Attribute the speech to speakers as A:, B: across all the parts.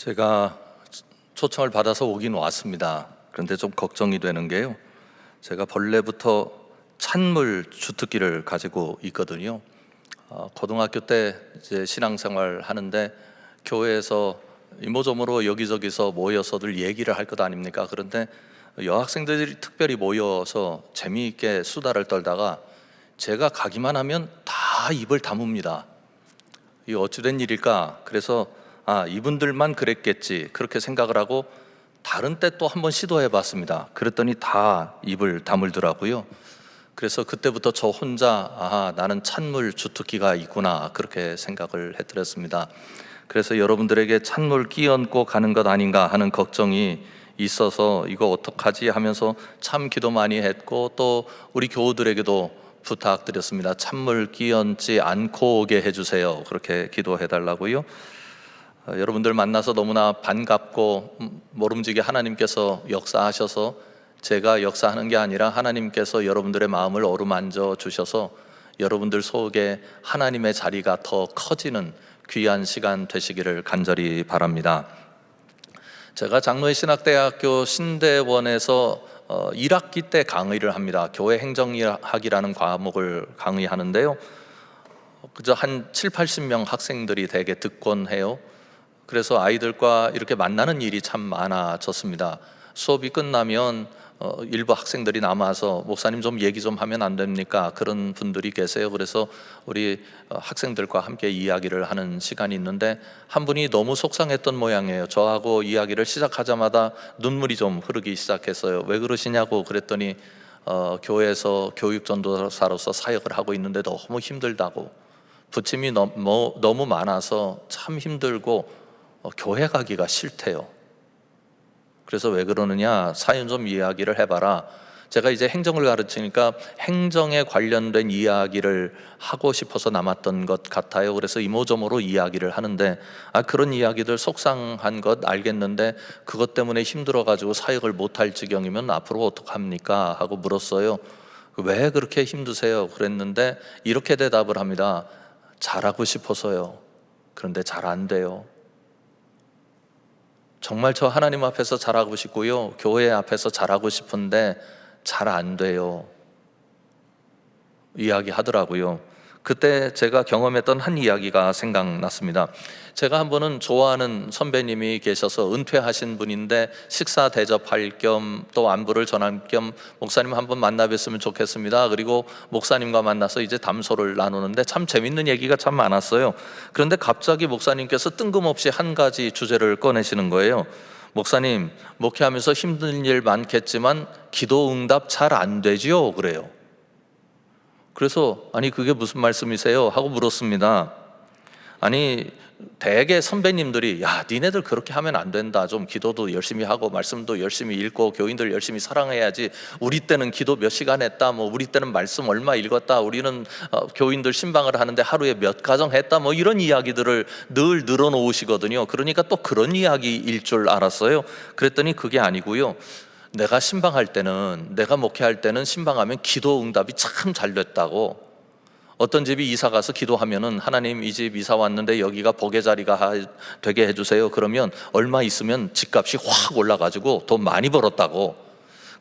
A: 제가 초청을 받아서 오긴 왔습니다. 그런데 좀 걱정이 되는 게요, 제가 본래부터 찬물 주특기를 가지고 있거든요. 고등학교 때 이제 신앙생활 하는데 교회에서 이모저모로 여기저기서 모여서들 얘기를 할 것 아닙니까? 그런데 여학생들이 특별히 모여서 재미있게 수다를 떨다가 제가 가기만 하면 다 입을 다뭅니다. 이 어찌된 일일까? 그래서 이분들만 그랬겠지, 그렇게 생각을 하고 다른 때 또 한번 시도해 봤습니다. 그랬더니 다 입을 다물더라고요. 그래서 그때부터 저 혼자 나는 찬물 주특기가 있구나, 그렇게 생각을 해드렸습니다. 그래서 여러분들에게 찬물 끼얹고 가는 것 아닌가 하는 걱정이 있어서 이거 어떡하지 하면서 참 기도 많이 했고, 또 우리 교우들에게도 부탁드렸습니다. 찬물 끼얹지 않고 오게 해주세요, 그렇게 기도해 달라고요. 여러분들 만나서 너무나 반갑고 모름지기 하나님께서 역사하셔서, 제가 역사하는 게 아니라 하나님께서 여러분들의 마음을 어루만져 주셔서 여러분들 속에 하나님의 자리가 더 커지는 귀한 시간 되시기를 간절히 바랍니다. 제가 장로회 신학대학교 신대원에서 1학기 때 강의를 합니다. 교회 행정학이라는 과목을 강의하는데요, 그저 한 70-80명 학생들이 대개 듣곤 해요. 그래서 아이들과 이렇게 만나는 일이 참 많아졌습니다. 수업이 끝나면 일부 학생들이 남아서 목사님 좀 얘기 좀 하면 안 됩니까? 그런 분들이 계세요. 그래서 우리 학생들과 함께 이야기를 하는 시간이 있는데, 한 분이 너무 속상했던 모양이에요. 저하고 이야기를 시작하자마자 눈물이 좀 흐르기 시작했어요. 왜 그러시냐고 그랬더니 교회에서 교육전도사로서 사역을 하고 있는데 너무 힘들다고, 부침이 너무 많아서 참 힘들고 교회 가기가 싫대요. 그래서 왜 그러느냐, 사연 좀 이야기를 해봐라. 제가 이제 행정을 가르치니까 행정에 관련된 이야기를 하고 싶어서 남았던 것 같아요. 그래서 이모저모로 이야기를 하는데 그런 이야기들 속상한 것 알겠는데 그것 때문에 힘들어가지고 사역을 못할 지경이면 앞으로 어떡합니까? 하고 물었어요. 왜 그렇게 힘드세요? 그랬는데 이렇게 대답을 합니다. 잘하고 싶어서요. 그런데 잘 안 돼요. 정말 저 하나님 앞에서 잘하고 싶고요, 교회 앞에서 잘하고 싶은데 잘 안 돼요, 이야기하더라고요. 그때 제가 경험했던 한 이야기가 생각났습니다. 제가 한 번은 좋아하는 선배님이 계셔서 은퇴하신 분인데 식사 대접할 겸 또 안부를 전할 겸 목사님 한번 만나 뵀으면 좋겠습니다. 그리고 목사님과 만나서 이제 담소를 나누는데 참 재밌는 얘기가 참 많았어요. 그런데 갑자기 목사님께서 뜬금없이 한 가지 주제를 꺼내시는 거예요. 목사님, 목회하면서 힘든 일 많겠지만 기도 응답 잘 안 되지요? 그래요. 그래서 그게 무슨 말씀이세요? 하고 물었습니다. 대개 선배님들이 니네들 그렇게 하면 안 된다, 좀 기도도 열심히 하고 말씀도 열심히 읽고 교인들 열심히 사랑해야지, 우리 때는 기도 몇 시간 했다, 우리 때는 말씀 얼마 읽었다, 우리는 교인들 신방을 하는데 하루에 몇 가정 했다, 이런 이야기들을 늘 늘어놓으시거든요. 그러니까 또 그런 이야기일 줄 알았어요. 그랬더니 그게 아니고요, 내가 신방할 때는, 내가 목회할 때는 신방하면 기도 응답이 참 잘 됐다고. 어떤 집이 이사 가서 기도하면은 하나님, 이 집 이사 왔는데 여기가 복의 자리가 되게 해주세요. 그러면 얼마 있으면 집값이 확 올라가지고 돈 많이 벌었다고.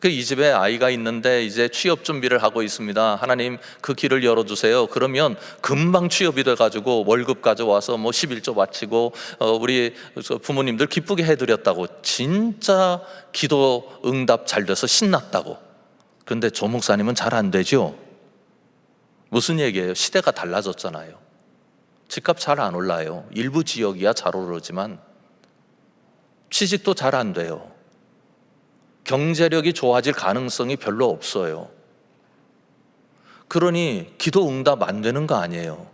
A: 이 집에 아이가 있는데 이제 취업 준비를 하고 있습니다. 하나님, 그 길을 열어주세요. 그러면 금방 취업이 돼가지고 월급 가져와서 11조 바치고 우리 부모님들 기쁘게 해드렸다고. 진짜 기도 응답 잘 돼서 신났다고. 그런데 조 목사님은 잘 안 되죠. 무슨 얘기예요? 시대가 달라졌잖아요. 집값 잘 안 올라요. 일부 지역이야 잘 오르지만 취직도 잘 안 돼요. 경제력이 좋아질 가능성이 별로 없어요. 그러니 기도 응답 안 되는 거 아니에요.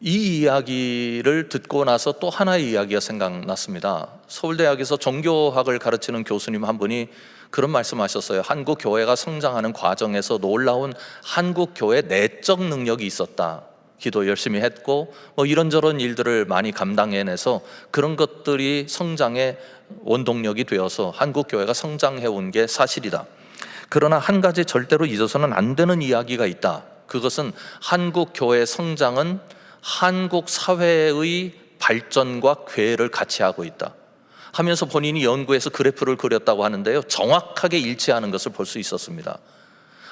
A: 이 이야기를 듣고 나서 또 하나의 이야기가 생각났습니다. 서울대학에서 종교학을 가르치는 교수님 한 분이 그런 말씀하셨어요. 한국 교회가 성장하는 과정에서 놀라운 한국 교회 내적 능력이 있었다. 기도 열심히 했고 이런저런 일들을 많이 감당해내서 그런 것들이 성장의 원동력이 되어서 한국 교회가 성장해 온 게 사실이다. 그러나 한 가지 절대로 잊어서는 안 되는 이야기가 있다. 그것은 한국 교회 성장은 한국 사회의 발전과 괴를 같이 하고 있다 하면서 본인이 연구해서 그래프를 그렸다고 하는데요, 정확하게 일치하는 것을 볼 수 있었습니다.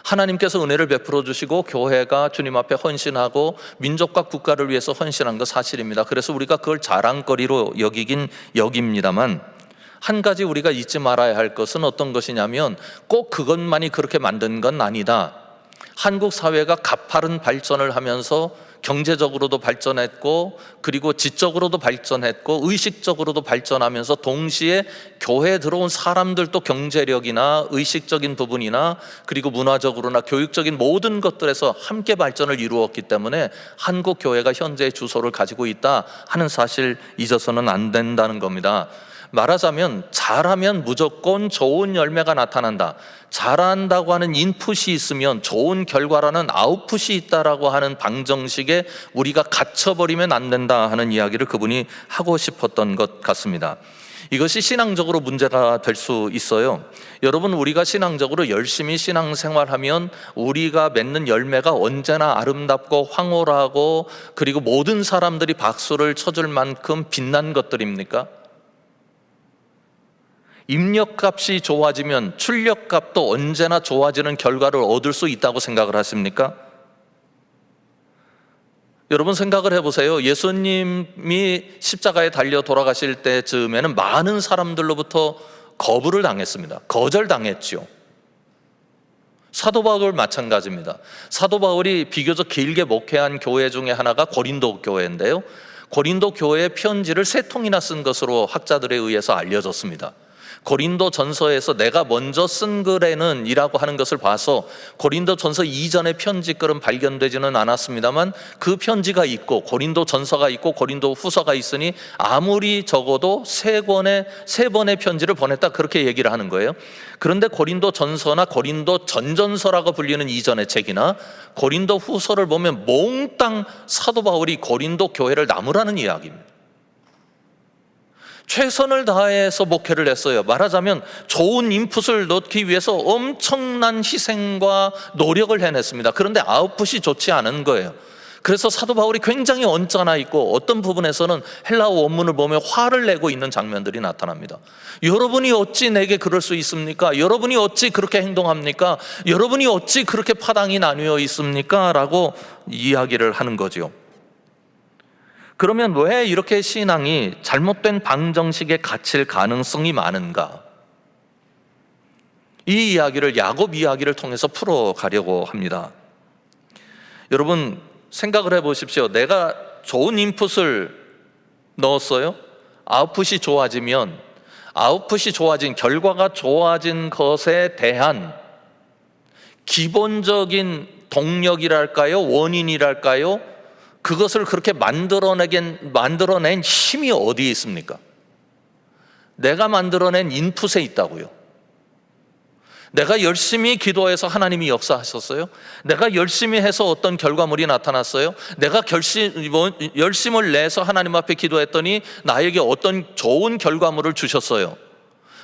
A: 하나님께서 은혜를 베풀어 주시고 교회가 주님 앞에 헌신하고 민족과 국가를 위해서 헌신한 것 사실입니다. 그래서 우리가 그걸 자랑거리로 여기긴 여깁니다만, 한 가지 우리가 잊지 말아야 할 것은 어떤 것이냐면, 꼭 그것만이 그렇게 만든 건 아니다. 한국 사회가 가파른 발전을 하면서 경제적으로도 발전했고, 그리고 지적으로도 발전했고, 의식적으로도 발전하면서 동시에 교회에 들어온 사람들도 경제력이나 의식적인 부분이나 그리고 문화적으로나 교육적인 모든 것들에서 함께 발전을 이루었기 때문에 한국 교회가 현재의 주소를 가지고 있다 하는 사실 잊어서는 안 된다는 겁니다. 말하자면 잘하면 무조건 좋은 열매가 나타난다, 잘한다고 하는 인풋이 있으면 좋은 결과라는 아웃풋이 있다라고 하는 방정식에 우리가 갇혀버리면 안 된다 하는 이야기를 그분이 하고 싶었던 것 같습니다. 이것이 신앙적으로 문제가 될 수 있어요. 여러분, 우리가 신앙적으로 열심히 신앙생활하면 우리가 맺는 열매가 언제나 아름답고 황홀하고 그리고 모든 사람들이 박수를 쳐줄 만큼 빛난 것들입니까? 입력값이 좋아지면 출력값도 언제나 좋아지는 결과를 얻을 수 있다고 생각을 하십니까? 여러분 생각을 해보세요. 예수님이 십자가에 달려 돌아가실 때쯤에는 많은 사람들로부터 거부를 당했습니다. 거절당했죠. 사도 바울 마찬가지입니다. 사도 바울이 비교적 길게 목회한 교회 중에 하나가 고린도 교회인데요, 고린도 교회의 편지를 3통이나 쓴 것으로 학자들에 의해서 알려졌습니다. 고린도 전서에서 내가 먼저 쓴 글에는 이라고 하는 것을 봐서 고린도 전서 이전의 편지글은 발견되지는 않았습니다만, 그 편지가 있고 고린도 전서가 있고 고린도 후서가 있으니 아무리 적어도 3번의 편지를 보냈다, 그렇게 얘기를 하는 거예요. 그런데 고린도 전서나 고린도 전전서라고 불리는 이전의 책이나 고린도 후서를 보면 몽땅 사도 바울이 고린도 교회를 나무라는 이야기입니다. 최선을 다해서 목회를 했어요. 말하자면 좋은 인풋을 넣기 위해서 엄청난 희생과 노력을 해냈습니다. 그런데 아웃풋이 좋지 않은 거예요. 그래서 사도 바울이 굉장히 언짢아 있고 어떤 부분에서는 헬라어 원문을 보면 화를 내고 있는 장면들이 나타납니다. 여러분이 어찌 내게 그럴 수 있습니까? 여러분이 어찌 그렇게 행동합니까? 여러분이 어찌 그렇게 파당이 나뉘어 있습니까? 라고 이야기를 하는 거죠. 그러면 왜 이렇게 신앙이 잘못된 방정식에 갇힐 가능성이 많은가? 이 이야기를 야곱 이야기를 통해서 풀어가려고 합니다. 여러분 생각을 해보십시오. 내가 좋은 인풋을 넣었어요. 아웃풋이 좋아지면 아웃풋이 좋아진, 결과가 좋아진 것에 대한 기본적인 동력이랄까요? 원인이랄까요? 그것을 그렇게 만들어낸 힘이 어디에 있습니까? 내가 만들어낸 인풋에 있다고요. 내가 열심히 기도해서 하나님이 역사하셨어요? 내가 열심히 해서 어떤 결과물이 나타났어요? 내가 열심을 내서 하나님 앞에 기도했더니 나에게 어떤 좋은 결과물을 주셨어요.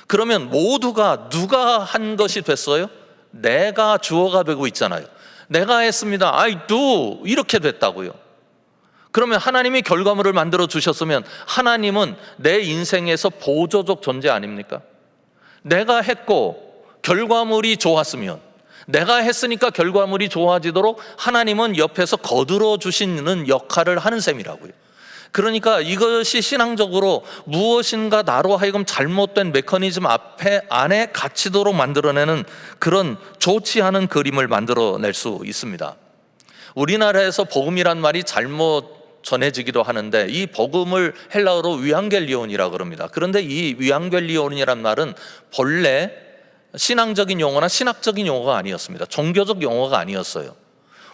A: 그러면 모두가 누가 한 것이 됐어요? 내가 주어가 되고 있잖아요. 내가 했습니다. I do. 이렇게 됐다고요. 그러면 하나님이 결과물을 만들어 주셨으면 하나님은 내 인생에서 보조적 존재 아닙니까? 내가 했고 결과물이 좋았으면, 내가 했으니까 결과물이 좋아지도록 하나님은 옆에서 거들어 주시는 역할을 하는 셈이라고요. 그러니까 이것이 신앙적으로 무엇인가 나로 하여금 잘못된 메커니즘 안에 갇히도록 만들어내는 그런 좋지 않은 그림을 만들어낼 수 있습니다. 우리나라에서 복음이란 말이 잘못 전해지기도 하는데, 이 복음을 헬라어로 위앙겔리온이라고 그럽니다. 그런데 이 위앙겔리온이란 말은 본래 신앙적인 용어나 신학적인 용어가 아니었습니다. 종교적 용어가 아니었어요.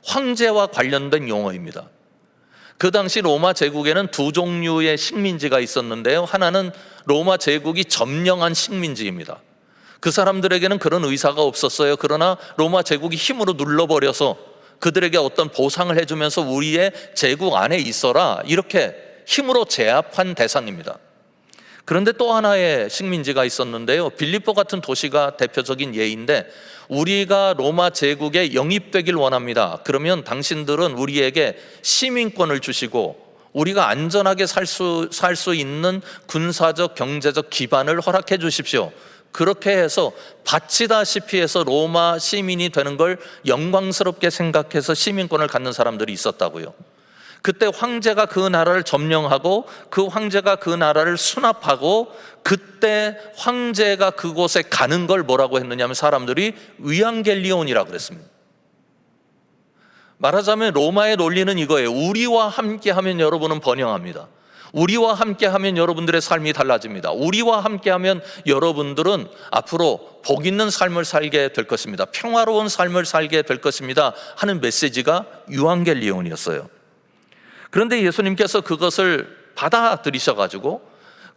A: 황제와 관련된 용어입니다. 그 당시 로마 제국에는 2 종류의 식민지가 있었는데요, 하나는 로마 제국이 점령한 식민지입니다. 그 사람들에게는 그런 의사가 없었어요. 그러나 로마 제국이 힘으로 눌러버려서 그들에게 어떤 보상을 해주면서 우리의 제국 안에 있어라, 이렇게 힘으로 제압한 대상입니다. 그런데 또 하나의 식민지가 있었는데요, 빌립보 같은 도시가 대표적인 예인데, 우리가 로마 제국에 영입되길 원합니다. 그러면 당신들은 우리에게 시민권을 주시고 우리가 안전하게 살 수 있는 군사적 경제적 기반을 허락해 주십시오. 그렇게 해서 바치다시피 해서 로마 시민이 되는 걸 영광스럽게 생각해서 시민권을 갖는 사람들이 있었다고요. 그때 황제가 그 나라를 점령하고 그 황제가 그 나라를 수납하고, 그때 황제가 그곳에 가는 걸 뭐라고 했느냐면 사람들이 위앙겔리온이라고 그랬습니다. 말하자면 로마의 논리는 이거예요. 우리와 함께하면 여러분은 번영합니다. 우리와 함께하면 여러분들의 삶이 달라집니다. 우리와 함께하면 여러분들은 앞으로 복 있는 삶을 살게 될 것입니다. 평화로운 삶을 살게 될 것입니다 하는 메시지가 유앙겔리온이었어요. 그런데 예수님께서 그것을 받아들이셔가지고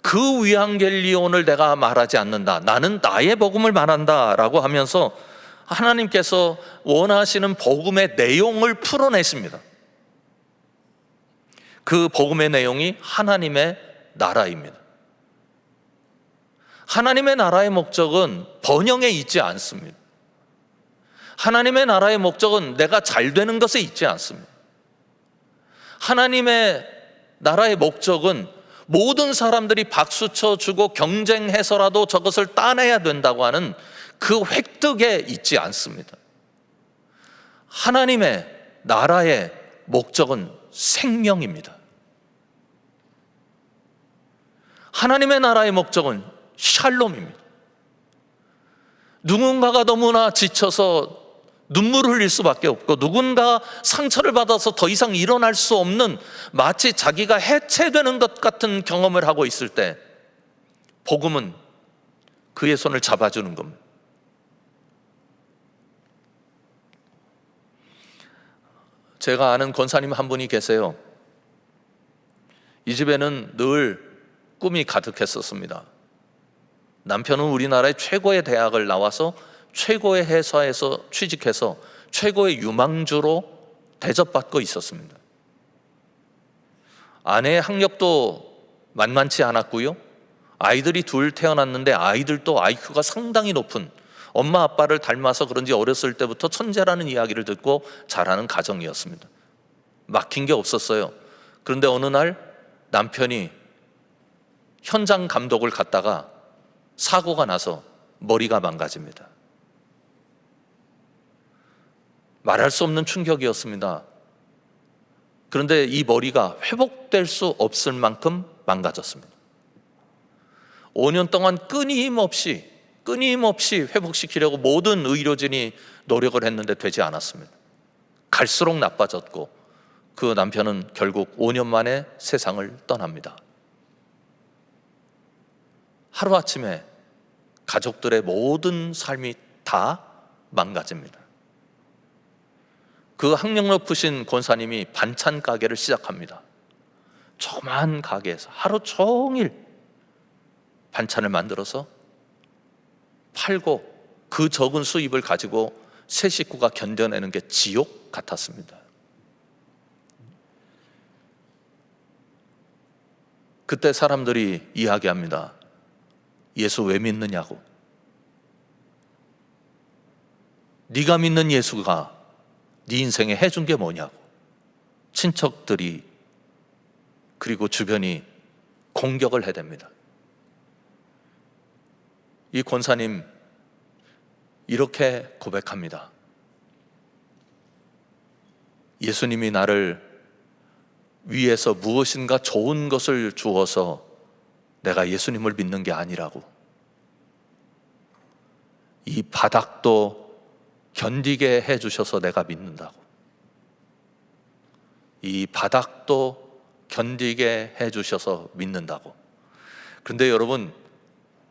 A: 그 위앙겔리온을 내가 말하지 않는다, 나는 나의 복음을 말한다 라고 하면서 하나님께서 원하시는 복음의 내용을 풀어내십니다. 그 복음의 내용이 하나님의 나라입니다. 하나님의 나라의 목적은 번영에 있지 않습니다. 하나님의 나라의 목적은 내가 잘 되는 것에 있지 않습니다. 하나님의 나라의 목적은 모든 사람들이 박수 쳐주고 경쟁해서라도 저것을 따내야 된다고 하는 그 획득에 있지 않습니다. 하나님의 나라의 목적은 생명입니다. 하나님의 나라의 목적은 샬롬입니다. 누군가가 너무나 지쳐서 눈물을 흘릴 수밖에 없고, 누군가 상처를 받아서 더 이상 일어날 수 없는, 마치 자기가 해체되는 것 같은 경험을 하고 있을 때 복음은 그의 손을 잡아주는 겁니다. 제가 아는 권사님 한 분이 계세요. 이 집에는 늘 꿈이 가득했었습니다. 남편은 우리나라의 최고의 대학을 나와서 최고의 회사에서 취직해서 최고의 유망주로 대접받고 있었습니다. 아내의 학력도 만만치 않았고요, 아이들이 둘 태어났는데 아이들도 IQ가 상당히 높은, 엄마 아빠를 닮아서 그런지 어렸을 때부터 천재라는 이야기를 듣고 자라는 가정이었습니다. 막힌 게 없었어요. 그런데 어느 날 남편이 현장 감독을 갔다가 사고가 나서 머리가 망가집니다. 말할 수 없는 충격이었습니다. 그런데 이 머리가 회복될 수 없을 만큼 망가졌습니다. 5년 동안 끊임없이 회복시키려고 모든 의료진이 노력을 했는데 되지 않았습니다. 갈수록 나빠졌고 그 남편은 결국 5년 만에 세상을 떠납니다. 하루아침에 가족들의 모든 삶이 다 망가집니다. 그 학력 높으신 권사님이 반찬 가게를 시작합니다. 조그만 가게에서 하루 종일 반찬을 만들어서 팔고 그 적은 수입을 가지고 세 식구가 견뎌내는 게 지옥 같았습니다. 그때 사람들이 이야기합니다. 예수 왜 믿느냐고. 네가 믿는 예수가 네 인생에 해준 게 뭐냐고. 친척들이 그리고 주변이 공격을 해댑니다. 이 권사님 이렇게 고백합니다. 예수님이 나를 위에서 무엇인가 좋은 것을 주어서 내가 예수님을 믿는 게 아니라고. 이 바닥도 견디게 해주셔서 내가 믿는다고. 이 바닥도 견디게 해주셔서 믿는다고. 그런데 여러분,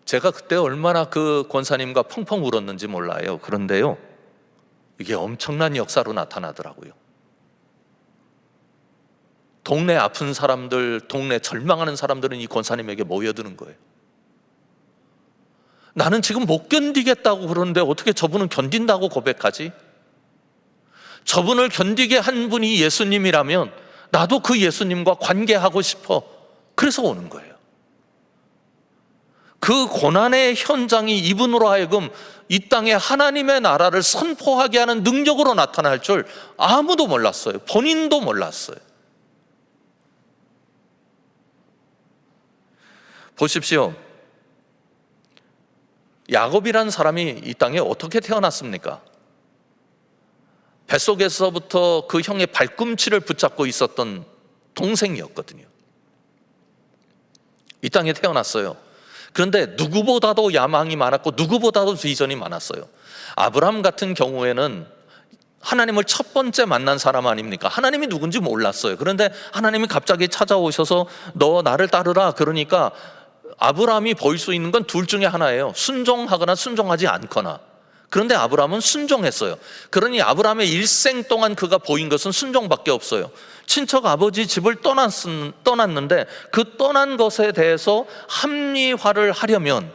A: 제가 그때 얼마나 그 권사님과 펑펑 울었는지 몰라요. 그런데요, 이게 엄청난 역사로 나타나더라고요. 동네 아픈 사람들, 동네 절망하는 사람들은 이 권사님에게 모여드는 거예요. 나는 지금 못 견디겠다고 그러는데 어떻게 저분은 견딘다고 고백하지? 저분을 견디게 한 분이 예수님이라면 나도 그 예수님과 관계하고 싶어. 그래서 오는 거예요. 그 고난의 현장이 이분으로 하여금 이 땅에 하나님의 나라를 선포하게 하는 능력으로 나타날 줄 아무도 몰랐어요. 본인도 몰랐어요. 보십시오. 야곱이라는 사람이 이 땅에 어떻게 태어났습니까? 뱃속에서부터 그 형의 발꿈치를 붙잡고 있었던 동생이었거든요. 이 땅에 태어났어요. 그런데 누구보다도 야망이 많았고 누구보다도 비전이 많았어요. 아브라함 같은 경우에는 하나님을 첫 번째 만난 사람 아닙니까? 하나님이 누군지 몰랐어요. 그런데 하나님이 갑자기 찾아오셔서 너 나를 따르라 그러니까 아브라함이 보일 수 있는 건 둘 중에 하나예요. 순종하거나 순종하지 않거나. 그런데 아브라함은 순종했어요. 그러니 아브라함의 일생 동안 그가 보인 것은 순종밖에 없어요. 친척 아버지 집을 떠났는데 그 떠난 것에 대해서 합리화를 하려면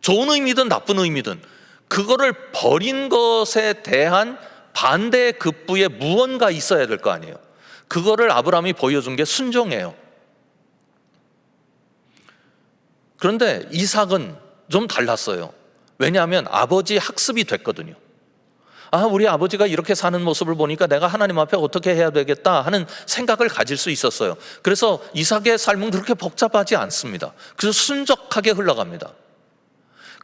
A: 좋은 의미든 나쁜 의미든 그거를 버린 것에 대한 반대의 급부에 무언가 있어야 될 거 아니에요. 그거를 아브라함이 보여준 게 순종이에요. 그런데 이삭은 좀 달랐어요. 왜냐하면 아버지 학습이 됐거든요. 우리 아버지가 이렇게 사는 모습을 보니까 내가 하나님 앞에 어떻게 해야 되겠다 하는 생각을 가질 수 있었어요. 그래서 이삭의 삶은 그렇게 복잡하지 않습니다. 그래서 순적하게 흘러갑니다.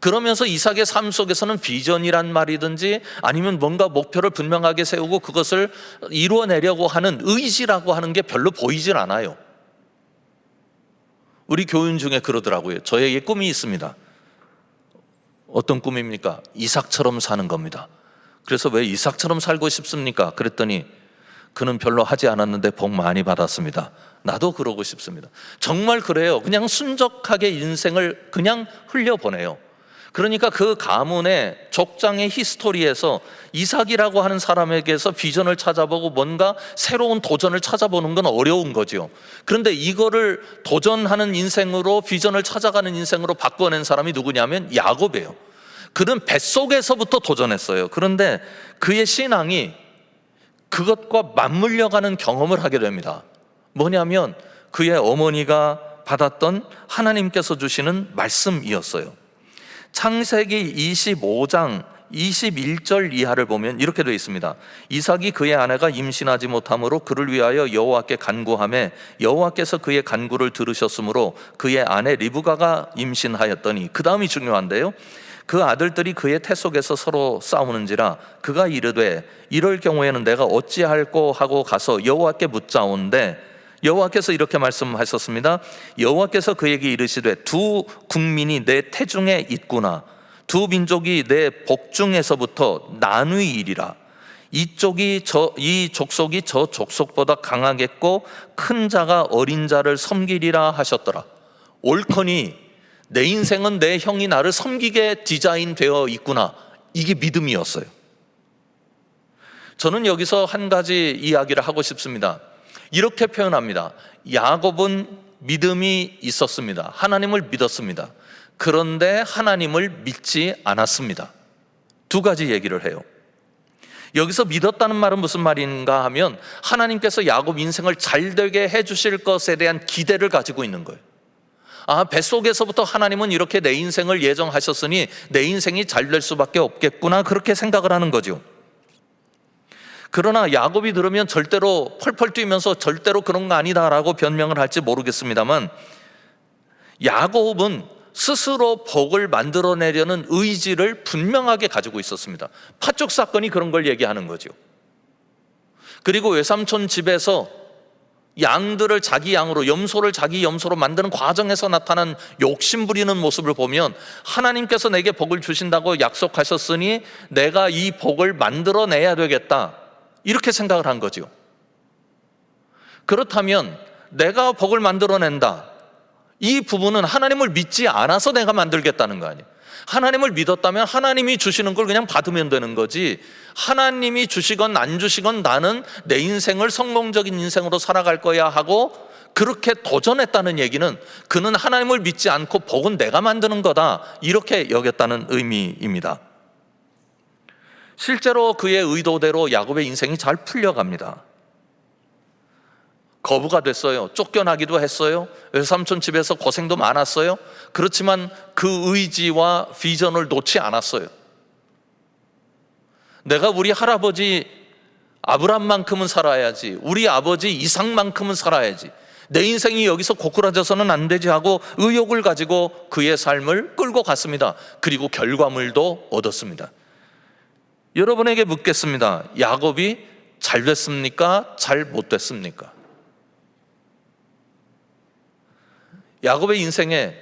A: 그러면서 이삭의 삶 속에서는 비전이란 말이든지 아니면 뭔가 목표를 분명하게 세우고 그것을 이루어내려고 하는 의지라고 하는 게 별로 보이질 않아요. 우리 교인 중에 그러더라고요. 저에게 꿈이 있습니다. 어떤 꿈입니까? 이삭처럼 사는 겁니다. 그래서 왜 이삭처럼 살고 싶습니까? 그랬더니 그는 별로 하지 않았는데 복 많이 받았습니다. 나도 그러고 싶습니다. 정말 그래요. 그냥 순적하게 인생을 그냥 흘려보내요. 그러니까 그 가문의 족장의 히스토리에서 이삭이라고 하는 사람에게서 비전을 찾아보고 뭔가 새로운 도전을 찾아보는 건 어려운 거죠. 그런데 이거를 도전하는 인생으로 비전을 찾아가는 인생으로 바꿔낸 사람이 누구냐면 야곱이에요. 그는 뱃속에서부터 도전했어요. 그런데 그의 신앙이 그것과 맞물려가는 경험을 하게 됩니다. 뭐냐면 그의 어머니가 받았던 하나님께서 주시는 말씀이었어요. 창세기 25장 21절 이하를 보면 이렇게 되어 있습니다. 이삭이 그의 아내가 임신하지 못함으로 그를 위하여 여호와께 간구하매 여호와께서 그의 간구를 들으셨으므로 그의 아내 리브가가 임신하였더니, 그 다음이 중요한데요, 그 아들들이 그의 태 속에서 서로 싸우는지라 그가 이르되 이럴 경우에는 내가 어찌할꼬 하고 가서 여호와께 묻자온데 여호와께서 이렇게 말씀하셨습니다. 여호와께서 그에게 이르시되 두 국민이 내 태중에 있구나. 두 민족이 내 복중에서부터 나누이리라. 이 족속이 저 족속보다 강하겠고 큰 자가 어린 자를 섬기리라 하셨더라. 옳거니 내 인생은 내 형이 나를 섬기게 디자인되어 있구나. 이게 믿음이었어요. 저는 여기서 한 가지 이야기를 하고 싶습니다. 이렇게 표현합니다. 야곱은 믿음이 있었습니다. 하나님을 믿었습니다. 그런데 하나님을 믿지 않았습니다. 두 가지 얘기를 해요. 여기서 믿었다는 말은 무슨 말인가 하면 하나님께서 야곱 인생을 잘되게 해주실 것에 대한 기대를 가지고 있는 거예요. 뱃속에서부터 하나님은 이렇게 내 인생을 예정하셨으니 내 인생이 잘 될 수밖에 없겠구나, 그렇게 생각을 하는 거죠. 그러나 야곱이 들으면 절대로 펄펄 뛰면서 절대로 그런 거 아니다라고 변명을 할지 모르겠습니다만, 야곱은 스스로 복을 만들어내려는 의지를 분명하게 가지고 있었습니다. 파쪽 사건이 그런 걸 얘기하는 거죠. 그리고 외삼촌 집에서 양들을 자기 양으로, 염소를 자기 염소로 만드는 과정에서 나타난 욕심 부리는 모습을 보면 하나님께서 내게 복을 주신다고 약속하셨으니 내가 이 복을 만들어내야 되겠다, 이렇게 생각을 한 거죠. 그렇다면 내가 복을 만들어낸다, 이 부분은 하나님을 믿지 않아서 내가 만들겠다는 거 아니에요. 하나님을 믿었다면 하나님이 주시는 걸 그냥 받으면 되는 거지, 하나님이 주시건 안 주시건 나는 내 인생을 성공적인 인생으로 살아갈 거야 하고 그렇게 도전했다는 얘기는 그는 하나님을 믿지 않고 복은 내가 만드는 거다, 이렇게 여겼다는 의미입니다. 실제로 그의 의도대로 야곱의 인생이 잘 풀려갑니다. 거부가 됐어요. 쫓겨나기도 했어요. 외삼촌 집에서 고생도 많았어요. 그렇지만 그 의지와 비전을 놓지 않았어요. 내가 우리 할아버지 아브람만큼은 살아야지, 우리 아버지 이삭만큼은 살아야지, 내 인생이 여기서 고꾸라져서는 안 되지 하고 의욕을 가지고 그의 삶을 끌고 갔습니다. 그리고 결과물도 얻었습니다. 여러분에게 묻겠습니다. 야곱이 잘 됐습니까? 잘 못 됐습니까? 야곱의 인생에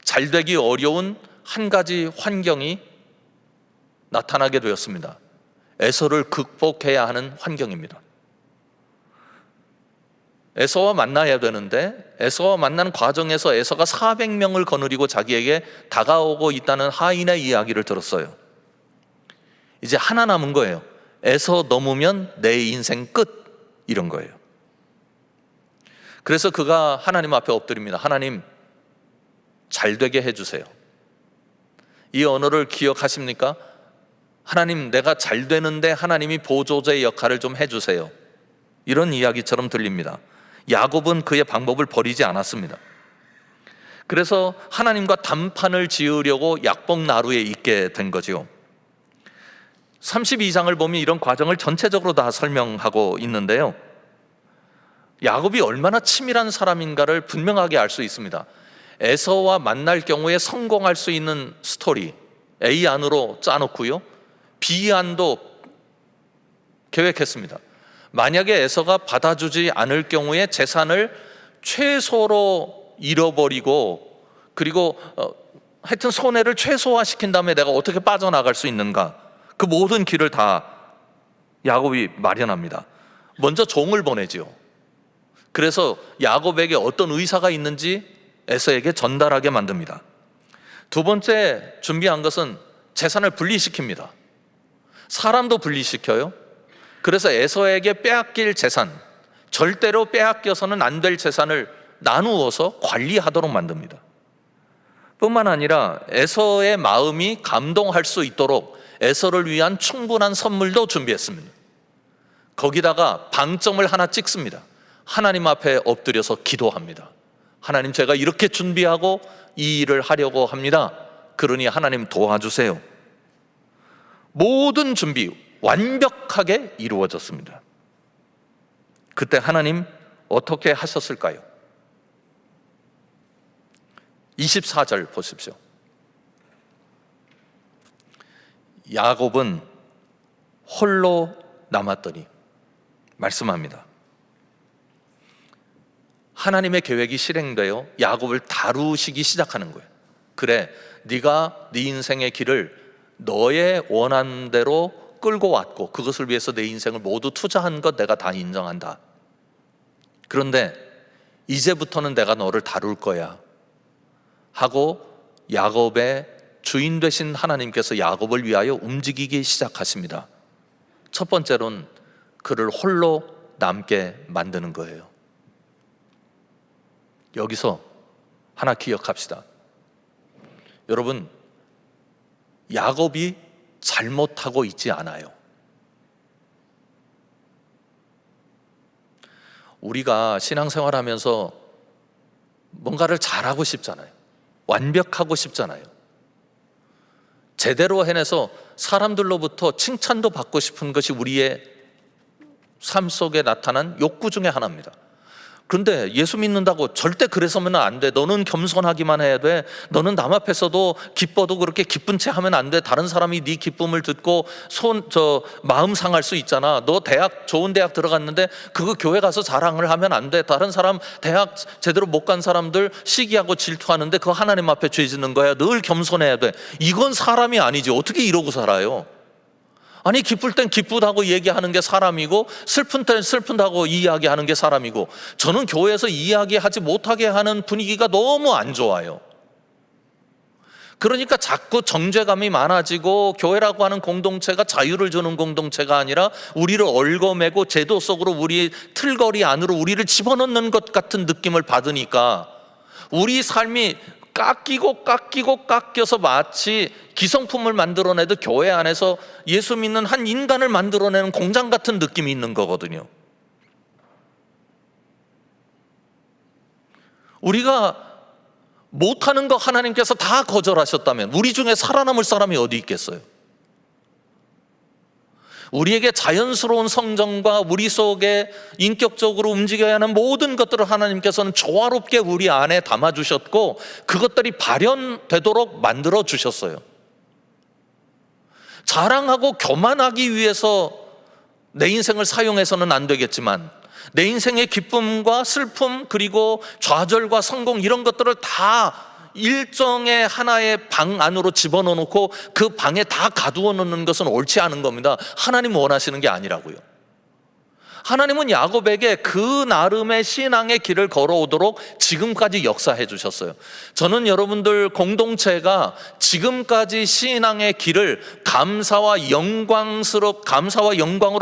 A: 잘 되기 어려운 한 가지 환경이 나타나게 되었습니다. 에서를 극복해야 하는 환경입니다. 에서와 만나야 되는데 에서와 만나는 과정에서 에서가 400명을 거느리고 자기에게 다가오고 있다는 하인의 이야기를 들었어요. 이제 하나 남은 거예요. 에서 넘으면 내 인생 끝, 이런 거예요. 그래서 그가 하나님 앞에 엎드립니다. 하나님, 잘 되게 해주세요. 이 언어를 기억하십니까? 하나님, 내가 잘 되는데 하나님이 보조자의 역할을 좀 해주세요. 이런 이야기처럼 들립니다. 야곱은 그의 방법을 버리지 않았습니다. 그래서 하나님과 담판을 지으려고 약복나루에 있게 된 거죠. 32장을 보면 이런 과정을 전체적으로 다 설명하고 있는데요, 야곱이 얼마나 치밀한 사람인가를 분명하게 알 수 있습니다. 에서와 만날 경우에 성공할 수 있는 스토리 A 안으로 짜놓고요, B 안도 계획했습니다. 만약에 에서가 받아주지 않을 경우에 재산을 최소로 잃어버리고, 그리고 하여튼 손해를 최소화시킨 다음에 내가 어떻게 빠져나갈 수 있는가, 그 모든 길을 다 야곱이 마련합니다. 먼저 종을 보내지요. 그래서 야곱에게 어떤 의사가 있는지 에서에게 전달하게 만듭니다. 두 번째 준비한 것은 재산을 분리시킵니다. 사람도 분리시켜요. 그래서 에서에게 빼앗길 재산, 절대로 빼앗겨서는 안 될 재산을 나누어서 관리하도록 만듭니다. 뿐만 아니라 에서의 마음이 감동할 수 있도록 에서를 위한 충분한 선물도 준비했습니다. 거기다가 방점을 하나 찍습니다. 하나님 앞에 엎드려서 기도합니다. 하나님, 제가 이렇게 준비하고 이 일을 하려고 합니다. 그러니 하나님 도와주세요. 모든 준비 완벽하게 이루어졌습니다. 그때 하나님 어떻게 하셨을까요? 24절 보십시오. 야곱은 홀로 남았더니 말씀합니다. 하나님의 계획이 실행되어 야곱을 다루시기 시작하는 거예요. 그래, 네가 네 인생의 길을 너의 원하는 대로 끌고 왔고 그것을 위해서 내 인생을 모두 투자한 것 내가 다 인정한다. 그런데 이제부터는 내가 너를 다룰 거야 하고 야곱의 주인 되신 하나님께서 야곱을 위하여 움직이기 시작하십니다. 첫 번째로는 그를 홀로 남게 만드는 거예요. 여기서 하나 기억합시다. 여러분, 야곱이 잘못하고 있지 않아요. 우리가 신앙생활하면서 뭔가를 잘하고 싶잖아요. 완벽하고 싶잖아요. 제대로 해내서 사람들로부터 칭찬도 받고 싶은 것이 우리의 삶 속에 나타난 욕구 중에 하나입니다. 그런데 예수 믿는다고 절대 그래서는 안 돼. 너는 겸손하기만 해야 돼. 너는 남 앞에서도 기뻐도 그렇게 기쁜 채 하면 안 돼. 다른 사람이 네 기쁨을 듣고 마음 상할 수 있잖아. 너 좋은 대학 들어갔는데 그거 교회 가서 자랑을 하면 안 돼. 다른 사람 대학 제대로 못 간 사람들 시기하고 질투하는데 그거 하나님 앞에 죄 짓는 거야. 늘 겸손해야 돼. 이건 사람이 아니지. 어떻게 이러고 살아요? 아니, 기쁠 땐 기쁘다고 얘기하는 게 사람이고 슬픈 땐 슬픈다고 이야기하는 게 사람이고, 저는 교회에서 이야기하지 못하게 하는 분위기가 너무 안 좋아요. 그러니까 자꾸 정죄감이 많아지고 교회라고 하는 공동체가 자유를 주는 공동체가 아니라 우리를 얽어매고 제도 속으로 우리 틀거리 안으로 우리를 집어넣는 것 같은 느낌을 받으니까 우리 삶이 깎여서 마치 기성품을 만들어내듯 교회 안에서 예수 믿는 한 인간을 만들어내는 공장 같은 느낌이 있는 거거든요. 우리가 못하는 거 하나님께서 다 거절하셨다면 우리 중에 살아남을 사람이 어디 있겠어요? 우리에게 자연스러운 성정과 우리 속에 인격적으로 움직여야 하는 모든 것들을 하나님께서는 조화롭게 우리 안에 담아주셨고 그것들이 발현되도록 만들어 주셨어요. 자랑하고 교만하기 위해서 내 인생을 사용해서는 안 되겠지만 내 인생의 기쁨과 슬픔 그리고 좌절과 성공 이런 것들을 다 일정의 하나의 방 안으로 집어넣어 놓고 그 방에 다 가두어 놓는 것은 옳지 않은 겁니다. 하나님 원하시는 게 아니라고요. 하나님은 야곱에게 그 나름의 신앙의 길을 걸어오도록 지금까지 역사해 주셨어요. 저는 여러분들 공동체가 지금까지 신앙의 길을 감사와 영광으로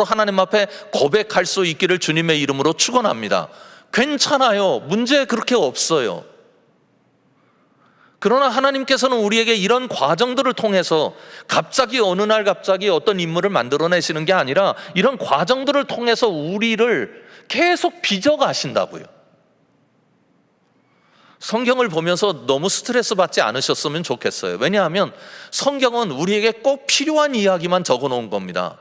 A: 하나님 앞에 고백할 수 있기를 주님의 이름으로 축원합니다. 괜찮아요. 문제 그렇게 없어요. 그러나 하나님께서는 우리에게 이런 과정들을 통해서 갑자기 어느 날 갑자기 어떤 인물을 만들어내시는 게 아니라 이런 과정들을 통해서 우리를 계속 빚어가신다고요. 성경을 보면서 너무 스트레스 받지 않으셨으면 좋겠어요. 왜냐하면 성경은 우리에게 꼭 필요한 이야기만 적어놓은 겁니다.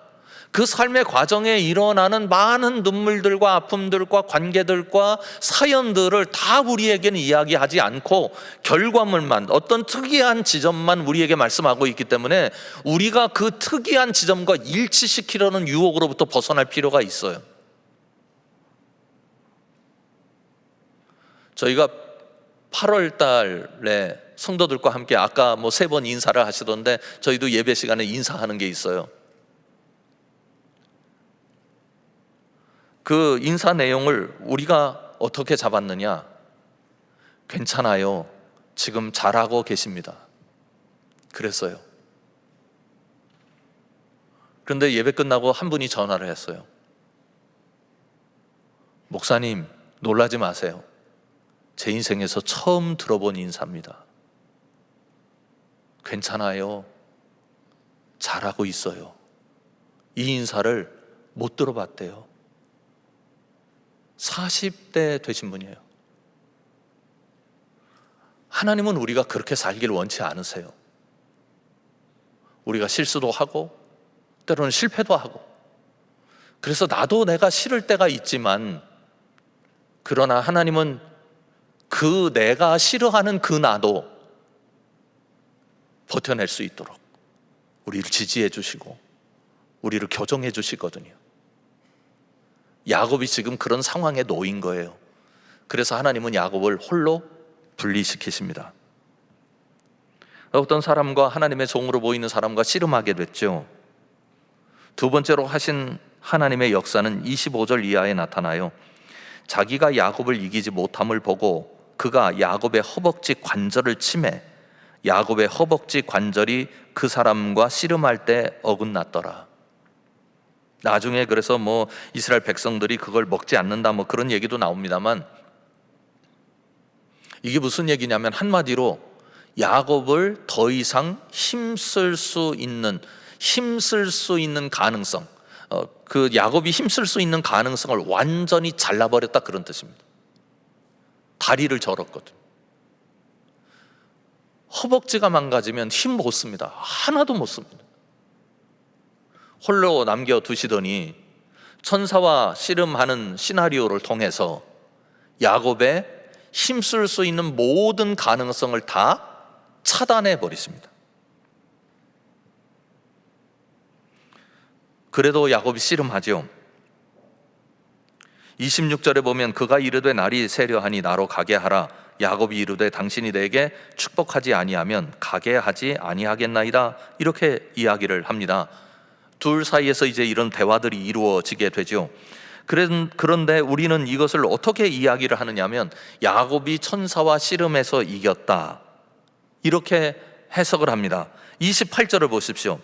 A: 그 삶의 과정에 일어나는 많은 눈물들과 아픔들과 관계들과 사연들을 다 우리에게는 이야기하지 않고 결과물만, 어떤 특이한 지점만 우리에게 말씀하고 있기 때문에 우리가 그 특이한 지점과 일치시키려는 유혹으로부터 벗어날 필요가 있어요. 저희가 8월 달에 성도들과 함께 아까 3번 인사를 하시던데 저희도 예배 시간에 인사하는 게 있어요. 그 인사 내용을 우리가 어떻게 잡았느냐? 괜찮아요. 지금 잘하고 계십니다. 그랬어요. 그런데 예배 끝나고 한 분이 전화를 했어요. 목사님, 놀라지 마세요. 제 인생에서 처음 들어본 인사입니다. 괜찮아요. 잘하고 있어요. 이 인사를 못 들어봤대요. 40대 되신 분이에요. 하나님은 우리가 그렇게 살기를 원치 않으세요. 우리가 실수도 하고 때로는 실패도 하고 그래서 나도 내가 싫을 때가 있지만 그러나 하나님은 그 내가 싫어하는 그 나도 버텨낼 수 있도록 우리를 지지해 주시고 우리를 교정해 주시거든요. 야곱이 지금 그런 상황에 놓인 거예요. 그래서 하나님은 야곱을 홀로 분리시키십니다. 어떤 사람과 하나님의 종으로 보이는 사람과 씨름하게 됐죠. 두 번째로 하신 하나님의 역사는 25절 이하에 나타나요. 자기가 야곱을 이기지 못함을 보고 그가 야곱의 허벅지 관절을 치매 야곱의 허벅지 관절이 그 사람과 씨름할 때 어긋났더라. 나중에 그래서 이스라엘 백성들이 그걸 먹지 않는다 그런 얘기도 나옵니다만 이게 무슨 얘기냐면 한마디로 야곱을 더 이상 힘쓸 수 있는 가능성, 그 야곱이 힘쓸 수 있는 가능성을 완전히 잘라버렸다 그런 뜻입니다. 다리를 절었거든. 허벅지가 망가지면 힘 못 씁니다. 하나도 못 씁니다. 홀로 남겨두시더니 천사와 씨름하는 시나리오를 통해서 야곱의 힘쓸 수 있는 모든 가능성을 다 차단해 버리십니다. 그래도 야곱이 씨름하죠. 26절에 보면 그가 이르되 날이 세려하니 나로 가게 하라. 야곱이 이르되 당신이 내게 축복하지 아니하면 가게 하지 아니하겠나이다. 이렇게 이야기를 합니다. 둘 사이에서 이제 이런 대화들이 이루어지게 되죠. 그런데 우리는 이것을 어떻게 이야기를 하느냐면 야곱이 천사와 씨름해서 이겼다 이렇게 해석을 합니다. 28절을 보십시오.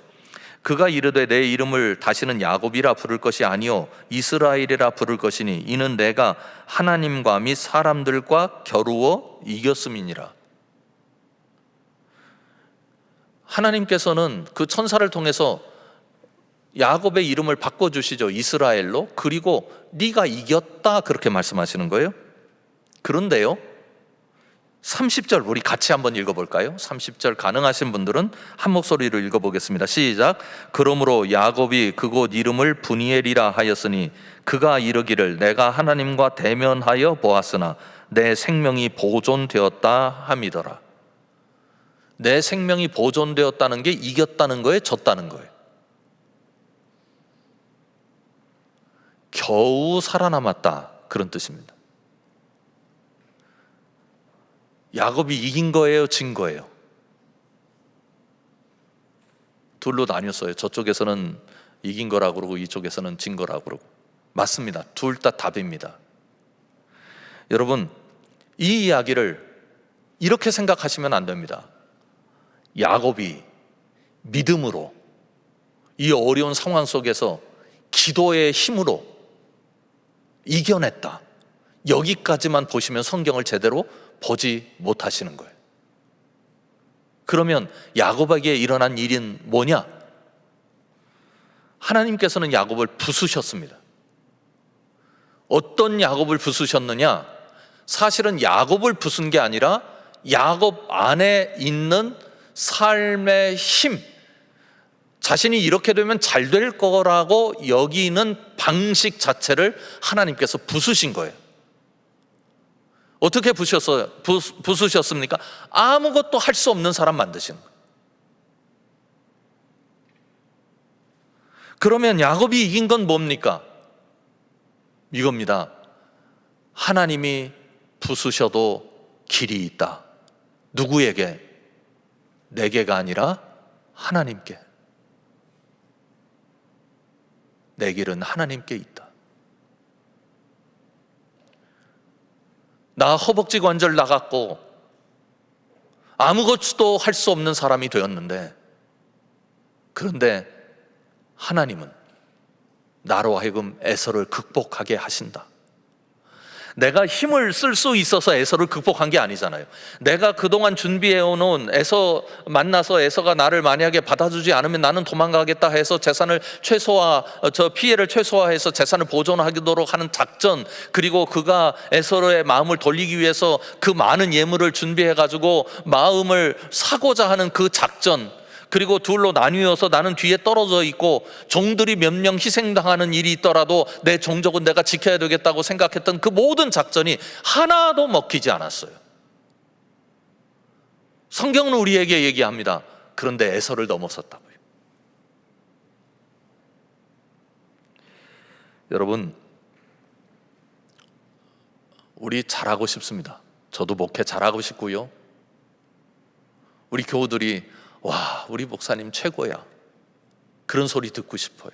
A: 그가 이르되 내 이름을 다시는 야곱이라 부를 것이 아니요 이스라엘이라 부를 것이니 이는 내가 하나님과 및 사람들과 겨루어 이겼음이니라. 하나님께서는 그 천사를 통해서 야곱의 이름을 바꿔주시죠. 이스라엘로. 그리고 네가 이겼다 그렇게 말씀하시는 거예요. 그런데요, 30절 우리 같이 한번 읽어볼까요? 30절 가능하신 분들은 한 목소리로 읽어보겠습니다. 시작. 그러므로 야곱이 그곳 이름을 브니엘이라 하였으니 그가 이르기를 내가 하나님과 대면하여 보았으나 내 생명이 보존되었다 함이더라. 내 생명이 보존되었다는 게 이겼다는 거예요? 졌다는 거예요? 겨우 살아남았다, 그런 뜻입니다. 야곱이 이긴 거예요, 진 거예요? 둘로 나뉘었어요. 저쪽에서는 이긴 거라고 그러고 이쪽에서는 진 거라고 그러고. 맞습니다. 둘 다 답입니다. 여러분, 이 이야기를 이렇게 생각하시면 안 됩니다. 야곱이 믿음으로 이 어려운 상황 속에서 기도의 힘으로 이겨냈다, 여기까지만 보시면 성경을 제대로 보지 못하시는 거예요. 그러면 야곱에게 일어난 일은 뭐냐? 하나님께서는 야곱을 부수셨습니다. 어떤 야곱을 부수셨느냐? 사실은 야곱을 부순 게 아니라 야곱 안에 있는 삶의 힘, 자신이 이렇게 되면 잘 될 거라고 여기는 방식 자체를 하나님께서 부수신 거예요. 어떻게 부수셨습니까? 아무것도 할 수 없는 사람 만드신 거예요. 그러면 야곱이 이긴 건 뭡니까? 이겁니다. 하나님이 부수셔도 길이 있다. 누구에게? 내게가 아니라 하나님께. 내 길은 하나님께 있다. 나 허벅지 관절 나갔고 아무것도 할 수 없는 사람이 되었는데, 그런데 하나님은 나로 하여금 에서를 극복하게 하신다. 내가 힘을 쓸 수 있어서 에서를 극복한 게 아니잖아요. 내가 그동안 준비해오는 에서 만나서 에서가 나를 만약에 받아주지 않으면 나는 도망가겠다 해서 재산을 피해를 최소화해서 재산을 보존하도록 하는 작전, 그리고 그가 에서의 마음을 돌리기 위해서 그 많은 예물을 준비해가지고 마음을 사고자 하는 그 작전, 그리고 둘로 나뉘어서 나는 뒤에 떨어져 있고 종들이 몇 명 희생당하는 일이 있더라도 내 종족은 내가 지켜야 되겠다고 생각했던 그 모든 작전이 하나도 먹히지 않았어요. 성경은 우리에게 얘기합니다. 그런데 에서를 넘어섰다고요. 여러분, 우리 잘하고 싶습니다. 저도 목회 잘하고 싶고요. 우리 교우들이 와, 우리 목사님 최고야, 그런 소리 듣고 싶어요.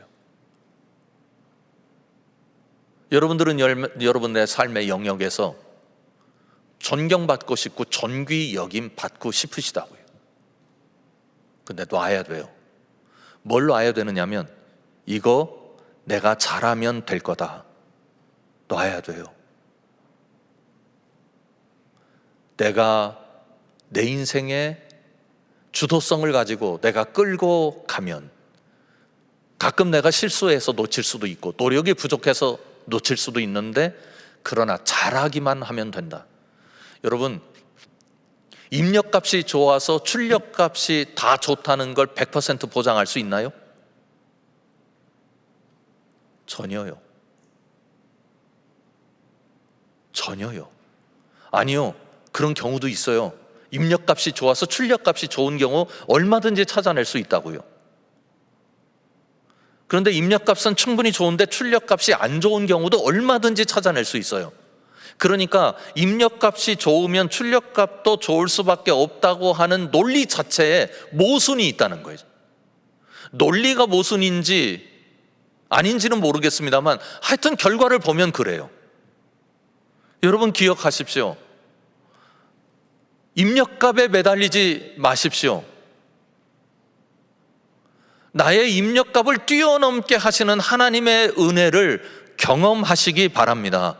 A: 여러분들은 여러분의 삶의 영역에서 존경받고 싶고 존귀 여김 받고 싶으시다고요. 근데 놔야 돼요. 뭘 놔야 되느냐면, 이거 내가 잘하면 될 거다. 놔야 돼요. 내가 내 인생에 주도성을 가지고 내가 끌고 가면 가끔 내가 실수해서 놓칠 수도 있고 노력이 부족해서 놓칠 수도 있는데, 그러나 잘하기만 하면 된다. 여러분, 입력값이 좋아서 출력값이 다 좋다는 걸 100% 보장할 수 있나요? 전혀요. 전혀요. 아니요, 그런 경우도 있어요. 입력값이 좋아서 출력값이 좋은 경우 얼마든지 찾아낼 수 있다고요. 그런데 입력값은 충분히 좋은데 출력값이 안 좋은 경우도 얼마든지 찾아낼 수 있어요. 그러니까 입력값이 좋으면 출력값도 좋을 수밖에 없다고 하는 논리 자체에 모순이 있다는 거예요. 논리가 모순인지 아닌지는 모르겠습니다만 하여튼 결과를 보면 그래요. 여러분 기억하십시오. 입력값에 매달리지 마십시오. 나의 입력값을 뛰어넘게 하시는 하나님의 은혜를 경험하시기 바랍니다.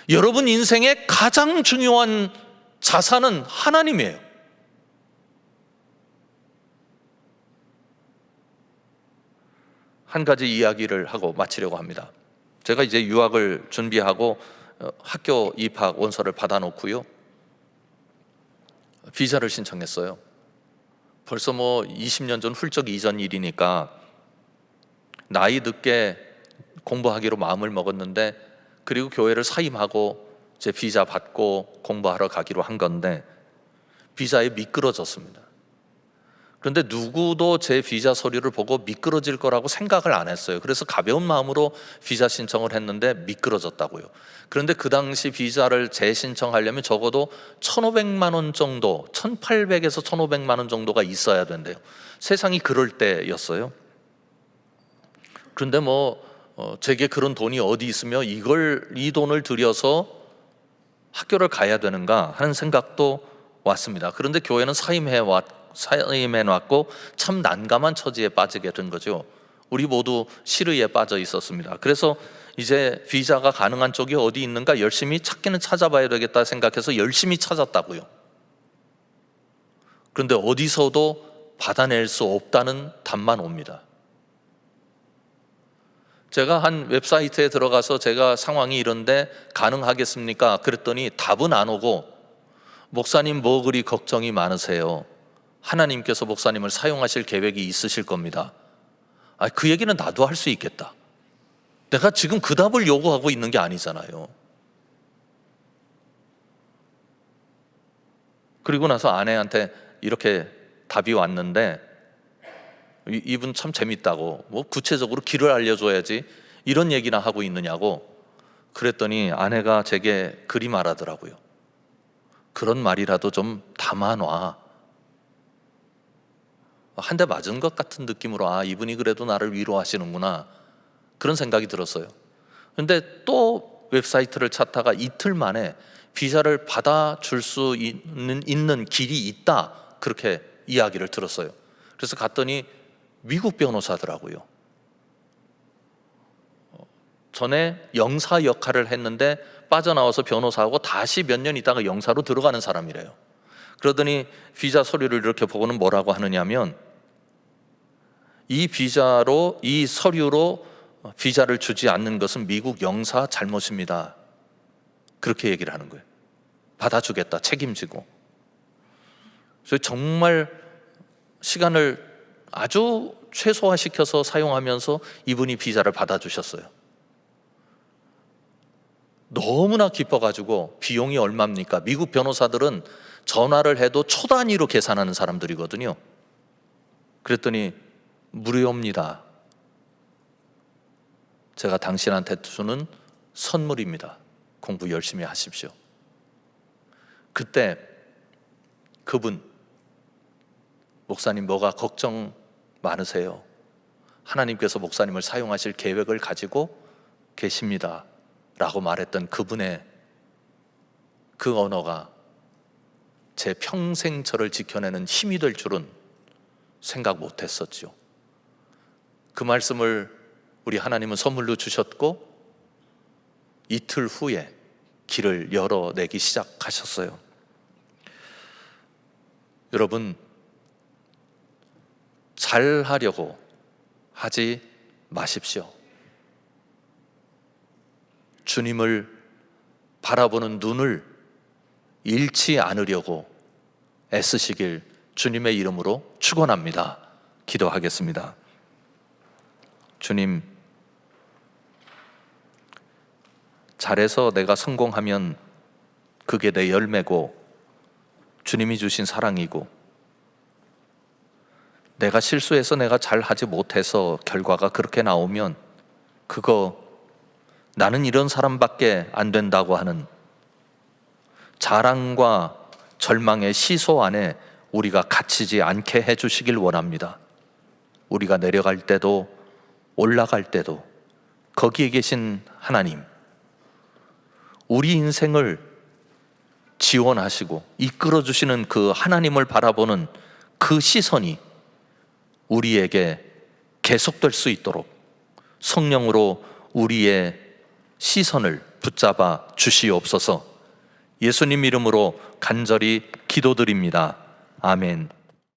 A: 여러분 인생의 가장 중요한 자산은 하나님이에요. 한 가지 이야기를 하고 마치려고 합니다. 제가 이제 유학을 준비하고 학교 입학 원서를 받아놓고요, 비자를 신청했어요. 벌써 뭐 20년 전 훌쩍 이전 일이니까 나이 늦게 공부하기로 마음을 먹었는데, 그리고 교회를 사임하고 제 비자 받고 공부하러 가기로 한 건데 비자에 미끄러졌습니다. 그런데 누구도 제 비자 서류를 보고 미끄러질 거라고 생각을 안 했어요. 그래서 가벼운 마음으로 비자 신청을 했는데 미끄러졌다고요. 그런데 그 당시 비자를 재신청하려면 적어도 1,500만 원 정도, 1,800에서 1,500만 원 정도가 있어야 된대요. 세상이 그럴 때였어요. 그런데 제게 그런 돈이 어디 있으며 이 돈을 들여서 학교를 가야 되는가 하는 생각도 왔습니다. 그런데 교회는 사임해 놨고 참 난감한 처지에 빠지게 된 거죠. 우리 모두 시르에 빠져 있었습니다. 그래서 이제 비자가 가능한 쪽이 어디 있는가 열심히 찾기는 찾아봐야 되겠다 생각해서 열심히 찾았다고요. 그런데 어디서도 받아낼 수 없다는 답만 옵니다. 제가 한 웹사이트에 들어가서 제가 상황이 이런데 가능하겠습니까? 그랬더니 답은 안 오고, 목사님 뭐 그리 걱정이 많으세요? 하나님께서 목사님을 사용하실 계획이 있으실 겁니다. 그 얘기는 나도 할 수 있겠다. 내가 지금 그 답을 요구하고 있는 게 아니잖아요. 그리고 나서 아내한테 이렇게 답이 왔는데, 이분 참 재밌다고, 구체적으로 길을 알려줘야지 이런 얘기나 하고 있느냐고. 그랬더니 아내가 제게 그리 말하더라고요. 그런 말이라도 좀 담아놔. 한 대 맞은 것 같은 느낌으로 이분이 그래도 나를 위로하시는구나, 그런 생각이 들었어요. 그런데 또 웹사이트를 찾다가 이틀 만에 비자를 받아줄 수 있는 길이 있다, 그렇게 이야기를 들었어요. 그래서 갔더니 미국 변호사더라고요. 전에 영사 역할을 했는데 빠져나와서 변호사하고 다시 몇 년 있다가 영사로 들어가는 사람이래요. 그러더니 비자 서류를 이렇게 보고는 뭐라고 하느냐면, 이 서류로 비자를 주지 않는 것은 미국 영사 잘못입니다, 그렇게 얘기를 하는 거예요. 받아주겠다, 책임지고. 그래서 정말 시간을 아주 최소화시켜서 사용하면서 이분이 비자를 받아주셨어요. 너무나 기뻐가지고, 비용이 얼마입니까? 미국 변호사들은 전화를 해도 초 단위로 계산하는 사람들이거든요. 그랬더니 무료입니다. 제가 당신한테 주는 선물입니다. 공부 열심히 하십시오. 그때 그분, 목사님 뭐가 걱정 많으세요? 하나님께서 목사님을 사용하실 계획을 가지고 계십니다 라고 말했던 그분의 그 언어가 제 평생 저를 지켜내는 힘이 될 줄은 생각 못했었죠. 그 말씀을 우리 하나님은 선물로 주셨고 이틀 후에 길을 열어내기 시작하셨어요. 여러분, 잘하려고 하지 마십시오. 주님을 바라보는 눈을 잃지 않으려고 애쓰시길 주님의 이름으로 축원합니다. 기도하겠습니다. 주님, 잘해서 내가 성공하면 그게 내 열매고 주님이 주신 사랑이고, 내가 실수해서 내가 잘하지 못해서 결과가 그렇게 나오면 그거 나는 이런 사람밖에 안 된다고 하는 자랑과 절망의 시소 안에 우리가 갇히지 않게 해주시길 원합니다. 우리가 내려갈 때도 올라갈 때도 거기에 계신 하나님, 우리 인생을 지원하시고 이끌어주시는 그 하나님을 바라보는 그 시선이 우리에게 계속될 수 있도록 성령으로 우리의 시선을 붙잡아 주시옵소서. 예수님 이름으로 간절히 기도드립니다. 아멘.